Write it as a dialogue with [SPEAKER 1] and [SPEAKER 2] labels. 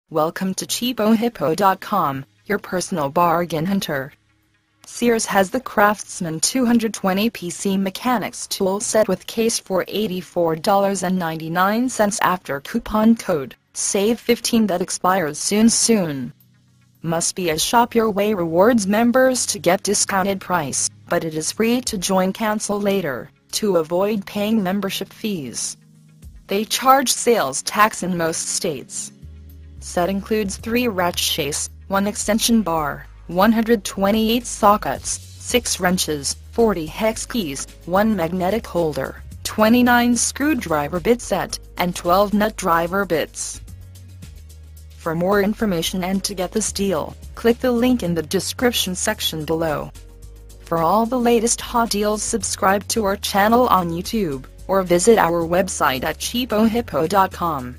[SPEAKER 1] Welcome to cheapohippo.com, your personal bargain hunter. Sears has the Craftsman 220PC mechanics tool set with case for $84.99 after coupon code SAVE15 that expires soon. Must be a Shop Your Way Rewards members to get discounted price, but it is free to join cancel later, to avoid paying membership fees. They charge sales tax in most states. Set includes 3 ratchets, 1 extension bar, 128 sockets, 6 wrenches, 40 hex keys, 1 magnetic holder, 29 screwdriver bit set, and 12 nut driver bits. For more information and to get this deal, click the link in the description section below. For all the latest hot deals, subscribe to our channel on YouTube, or visit our website at cheapohippo.com.